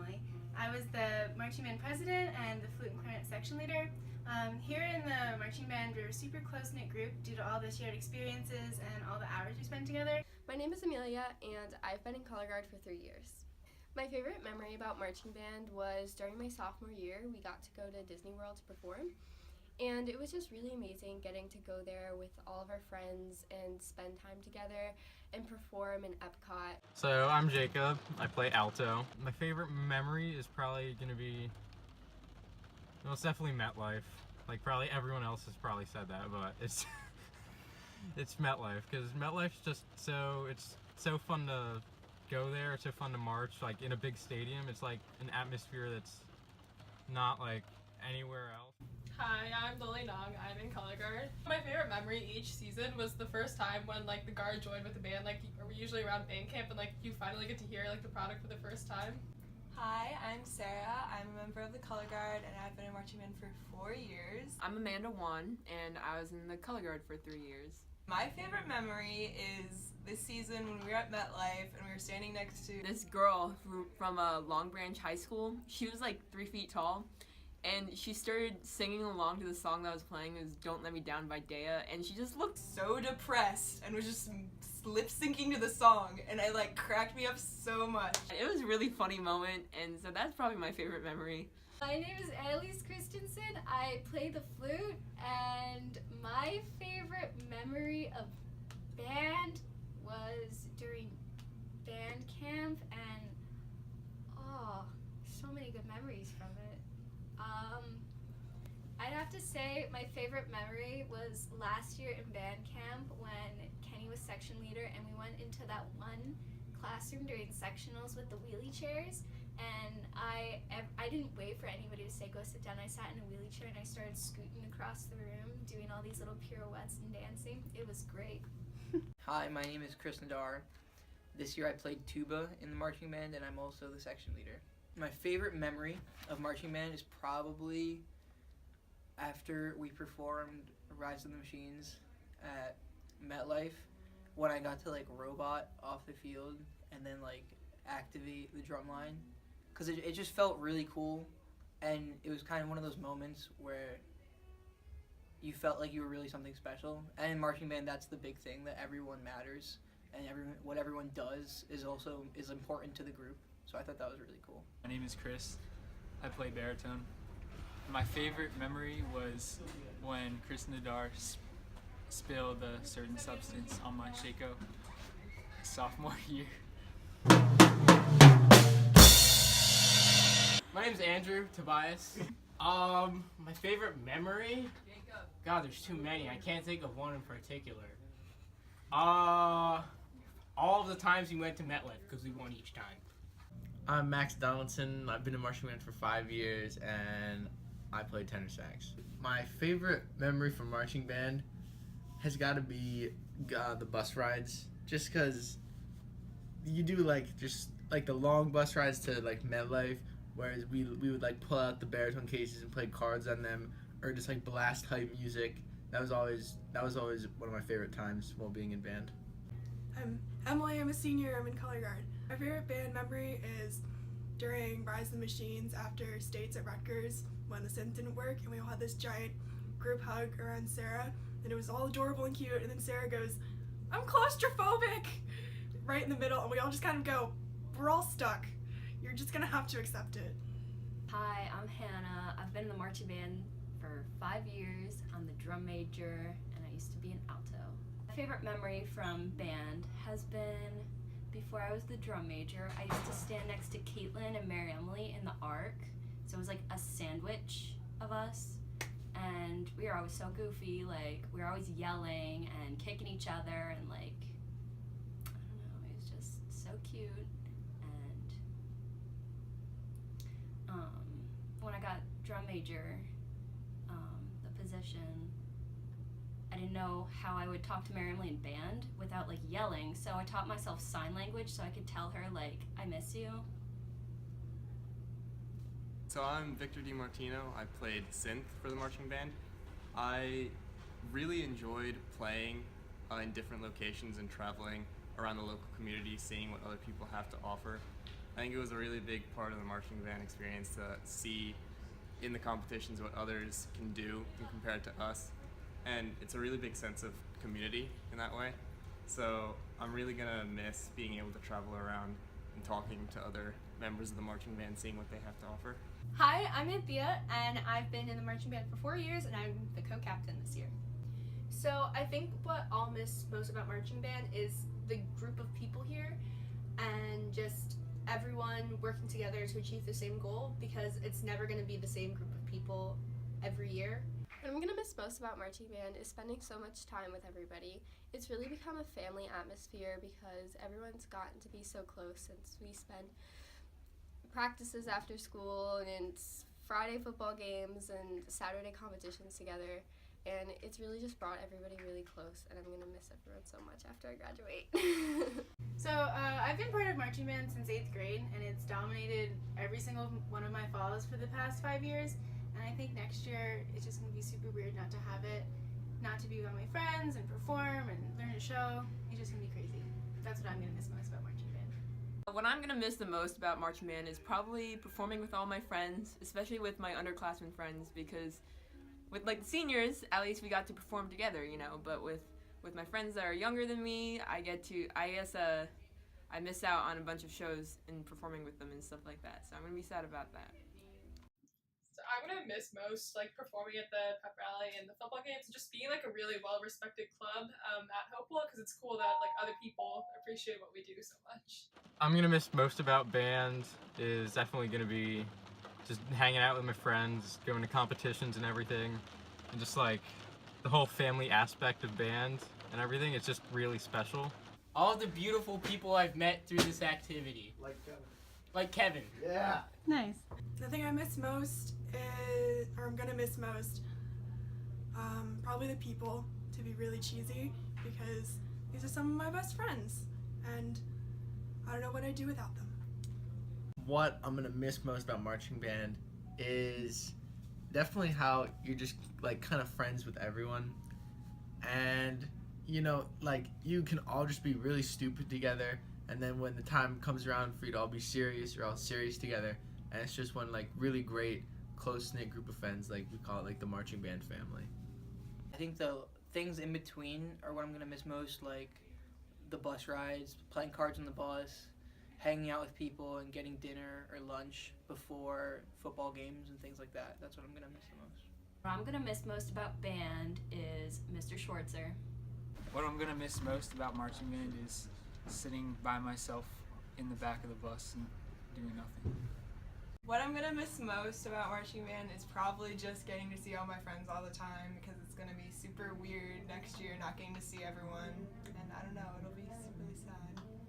MaryEmily. I was the marching band president and the flute and clarinet section leader. Here in the marching band, we're a super close-knit group due to all the shared experiences and all the hours we spent together. My name is Amelia, and I've been in color guard for 3 years. My favorite memory about marching band was during my sophomore year, we got to go to Disney World to perform. And it was just really amazing getting to go there with all of our friends and spend time together and perform in Epcot. So I'm Jacob, I play alto. My favorite memory is probably gonna be, well, it's definitely MetLife. Like probably everyone else has probably said that, but it's it's MetLife, because MetLife's just it's so fun to go there, it's so fun to march, like in a big stadium. It's like an atmosphere that's not like anywhere else. Hi, I'm Lily Nong. I'm in color guard. My favorite memory each season was the first time when like the guard joined with the band. Like we're usually around band camp and like you finally get to hear like the product for the first time. Hi, I'm Sarah. I'm a member of the color guard and I've been in marching band for 4 years. I'm Amanda Wan and I was in the color guard for 3 years. My favorite memory is this season when we were at MetLife and we were standing next to This girl from Long Branch High School. She was like 3 feet tall. And she started singing along to the song that was playing. It was Don't Let Me Down by Dea, and she just looked so depressed and was just lip syncing to the song, and it like cracked me up so much. It was a really funny moment, and so that's probably my favorite memory. My name is Annalise Christensen. I play the flute, and my favorite memory of band was during band camp, and so many good memories from it. I'd have to say my favorite memory was last year in band camp when Kenny was section leader and we went into that one classroom during sectionals with the wheelie chairs, and I didn't wait for anybody to say go sit down. I sat in a wheelie chair and I started scooting across the room doing all these little pirouettes and dancing. It was great. Hi, my name is Chris Nadar. This year I played tuba in the marching band and I'm also the section leader. My favorite memory of marching band is probably after we performed Rise of the Machines at MetLife, when I got to like robot off the field and then like activate the drum line, because it just felt really cool, and it was kind of one of those moments where you felt like you were really something special. And in marching band, that's the big thing, that everyone matters and what everyone does is important to the group. So I thought that was really cool. My name is Chris. I play baritone. My favorite memory was when Chris Nadar spilled a certain substance on my Shaco sophomore year. My name's Andrew Tobias. My favorite memory? God, there's too many. I can't think of one in particular. All of the times we went to MetLife because we won each time. I'm Max Donaldson. I've been in marching band for 5 years and I play tenor sax. My favorite memory from marching band has got to be the bus rides, just because you do just the long bus rides to like MetLife, whereas we would like pull out the baritone cases and play cards on them, or just like blast hype music. That was always one of my favorite times while being in band. I'm Emily. I'm a senior. I'm in color guard. My favorite band memory is during Rise of the Machines after States at Rutgers, when the synth didn't work, and we all had this giant group hug around Sarah, and it was all adorable and cute, and then Sarah goes, "I'm claustrophobic," right in the middle, and we all just kind of go, we're all stuck. You're just gonna have to accept it. Hi, I'm Hannah. I've been in the marching band for 5 years. I'm the drum major, and I used to be an alto. My favorite memory from band has been before I was the drum major. I used to stand next to Caitlin and MaryEmily in the arc. So it was like a sandwich of us, and we were always so goofy. Like we were always yelling and kicking each other, and like I don't know, it was just so cute. And when I got drum major, the position, I didn't know how I would talk to MaryEmily in band without like yelling. So I taught myself sign language so I could tell her like I miss you. So I'm Victor DiMartino. I played synth for the marching band. I really enjoyed playing in different locations and traveling around the local community, seeing what other people have to offer. I think it was a really big part of the marching band experience to see in the competitions what others can do and compare it to us. And it's a really big sense of community in that way. So I'm really gonna miss being able to travel around and talking to other members of the marching band, seeing what they have to offer. Hi, I'm Anthea, and I've been in the marching band for 4 years, and I'm the co-captain this year. So I think what I'll miss most about marching band is the group of people here, and just everyone working together to achieve the same goal, because it's never going to be the same group of people every year. What I'm going to miss most about marching band is spending so much time with everybody. It's really become a family atmosphere because everyone's gotten to be so close since we spend practices after school and it's Friday football games and Saturday competitions together. And it's really just brought everybody really close, and I'm going to miss everyone so much after I graduate. So I've been part of marching band since 8th grade, and it's dominated every single one of my falls for the past 5 years. And I think next year it's just going to be super weird not to have it, not to be with all my friends and perform and learn a show. It's just going to be crazy. That's what I'm going to miss most about marching band. What I'm gonna miss the most about marching band is probably performing with all my friends, especially with my underclassmen friends, because with like the seniors, at least we got to perform together, you know, but with my friends that are younger than me, I miss out on a bunch of shows and performing with them and stuff like that, so I'm gonna be sad about that. So I'm gonna miss most like performing at the pep rally and the football games, and just being like a really well-respected club at Hopewell, because it's cool that like other people appreciate what we do so much. I'm gonna miss most about band is definitely gonna be just hanging out with my friends, going to competitions and everything, and just like the whole family aspect of band and everything. It's just really special. All the beautiful people I've met through this activity. Like Kevin. Yeah. Nice. The thing I miss most is, or I'm gonna miss most, probably the people, to be really cheesy, because these are some of my best friends, and I don't know what I'd do without them. What I'm gonna miss most about marching band is definitely how you're just like kind of friends with everyone, and you know, like you can all just be really stupid together, and then when the time comes around for you to all be serious, you're all serious together, and it's just one like really great close-knit group of friends, like we call it like the marching band family. I think the things in between are what I'm gonna miss most, like the bus rides, playing cards on the bus, hanging out with people and getting dinner or lunch before football games and things like that. That's what I'm gonna miss the most. What I'm gonna miss most about band is Mr. Schwartzer. What I'm gonna miss most about marching band is sitting by myself in the back of the bus and doing nothing. What I'm gonna miss most about marching band is probably just getting to see all my friends all the time, because it's gonna be super weird next year not getting to see everyone, and I don't know, it'll be really sad.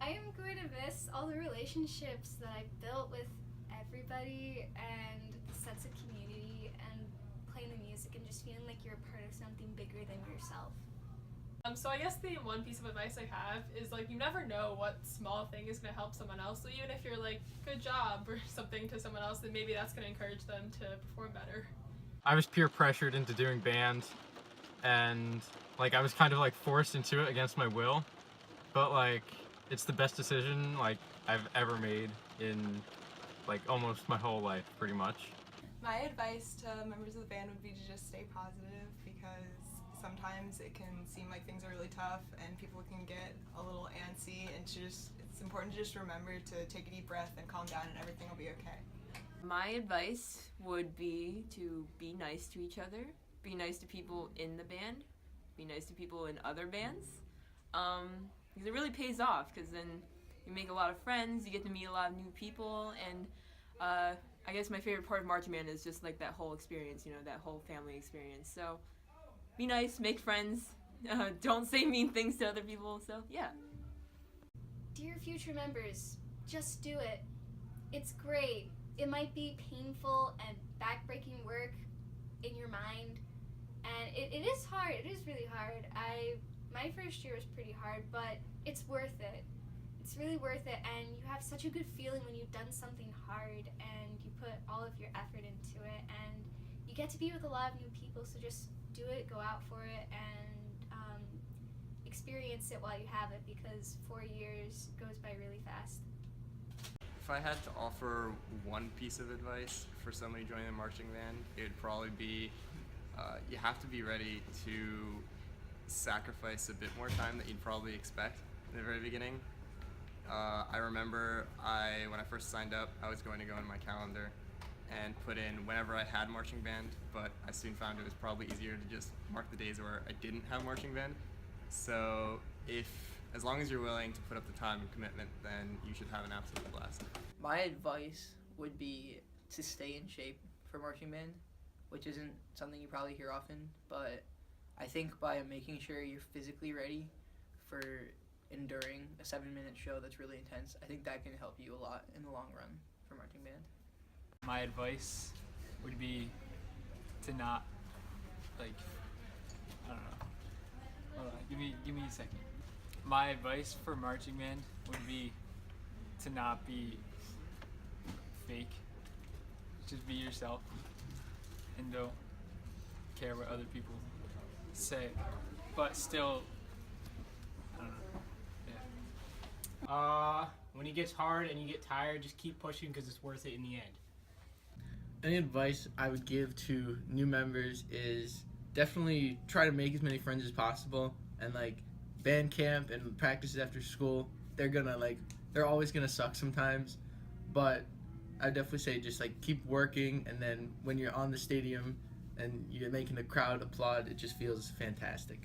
I am going to miss all the relationships that I built with everybody and the sense of community and playing the music and just feeling like you're a part of something bigger than yourself. So I guess the one piece of advice I have is like you never know what small thing is going to help someone else. So even if you're like, good job or something to someone else, then maybe that's going to encourage them to perform better. I was peer pressured into doing band, and like I was kind of like forced into it against my will, but like it's the best decision like I've ever made in like almost my whole life, pretty much. My advice to members of the band would be to just stay positive, because sometimes it can seem like things are really tough and people can get a little antsy, and it's important to just remember to take a deep breath and calm down, and everything will be okay. My advice would be to be nice to each other, be nice to people in the band, be nice to people in other bands, because it really pays off, because then you make a lot of friends, you get to meet a lot of new people, and I guess my favorite part of marching band is just like that whole experience, you know, that whole family experience. So be nice, make friends, don't say mean things to other people, so yeah. Dear future members, just do it. It's great. It might be painful and backbreaking work in your mind, and it is hard. It is really hard. My first year was pretty hard, but it's worth it. It's really worth it, and you have such a good feeling when you've done something hard and you put all of your effort into it, and you get to be with a lot of new people, so just do it, go out for it, and experience it while you have it, because 4 years goes by really fast. If I had to offer one piece of advice for somebody joining the marching band, it would probably be you have to be ready to sacrifice a bit more time that you'd probably expect in the very beginning. I remember when I first signed up, I was going to go in my calendar and put in whenever I had marching band, but I soon found it was probably easier to just mark the days where I didn't have marching band. So as long as you're willing to put up the time and commitment, then you should have an absolute blast. My advice would be to stay in shape for marching band, which isn't something you probably hear often, but I think by making sure you're physically ready for enduring a 7-minute show that's really intense, I think that can help you a lot in the long run for marching band. My advice would be to not, I don't know. Hold on, give me a second. My advice for marching band would be to not be fake. Just be yourself and don't care what other people say. But still, I don't know. Yeah. When it gets hard and you get tired, just keep pushing because it's worth it in the end. Any advice I would give to new members is definitely try to make as many friends as possible, and band camp and practices after school, they're always gonna suck sometimes, but I definitely say just keep working, and then when you're on the stadium and you're making the crowd applaud, it just feels fantastic.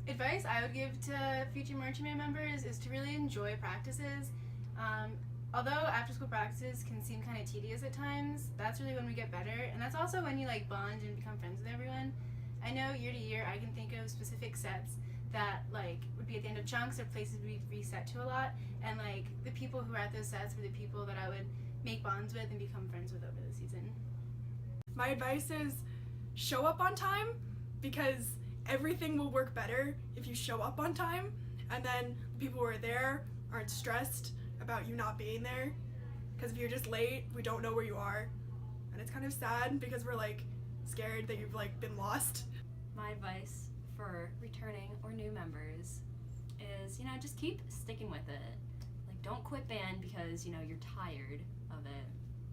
Advice I would give to future marching band members is to really enjoy practices. Although after-school practices can seem kind of tedious at times, that's really when we get better, and that's also when you bond and become friends with everyone. I know year to year I can think of specific sets that would be at the end of chunks or places we'd reset to a lot, and the people who were at those sets were the people that I would make bonds with and become friends with over the season. My advice is show up on time, because everything will work better if you show up on time, and then the people who are there aren't stressed about you not being there, because if you're just late, we don't know where you are, and it's kind of sad because we're scared that you've been lost. My advice for returning or new members is, just keep sticking with it. Don't quit band because, you're tired of it.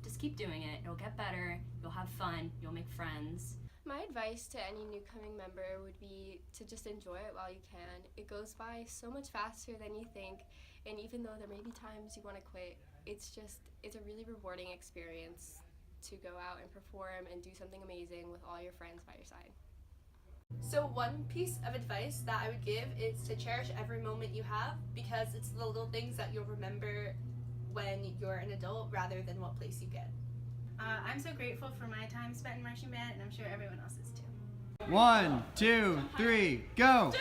Just keep doing it. It'll get better. You'll have fun. You'll make friends. My advice to any newcoming member would be to just enjoy it while you can. It goes by so much faster than you think, and even though there may be times you want to quit, it's a really rewarding experience to go out and perform and do something amazing with all your friends by your side. So one piece of advice that I would give is to cherish every moment you have, because it's the little things that you'll remember when you're an adult rather than what place you get. I'm so grateful for my time spent in marching band, and I'm sure everyone else is too. 1, 2, 3, go!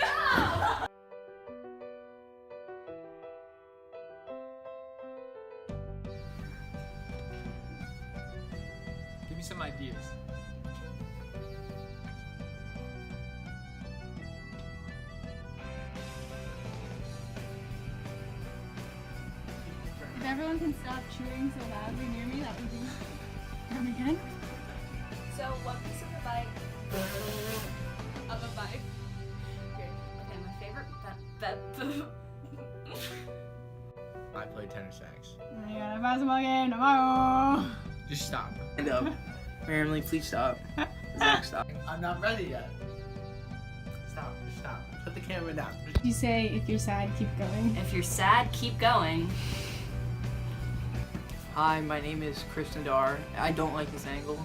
Give me some ideas. If everyone can stop cheering so loudly near me, that would be again. So one piece of advice. Okay, my favorite I play tenor sax. I got a basketball game tomorrow. Just stop. Stand up. MaryEmily, please stop. Zach, stop. I'm not ready yet. Stop. Just stop. Put the camera down. You say, if you're sad, keep going. If you're sad, keep going. Hi, my name is Kristen Dar. I don't like this angle.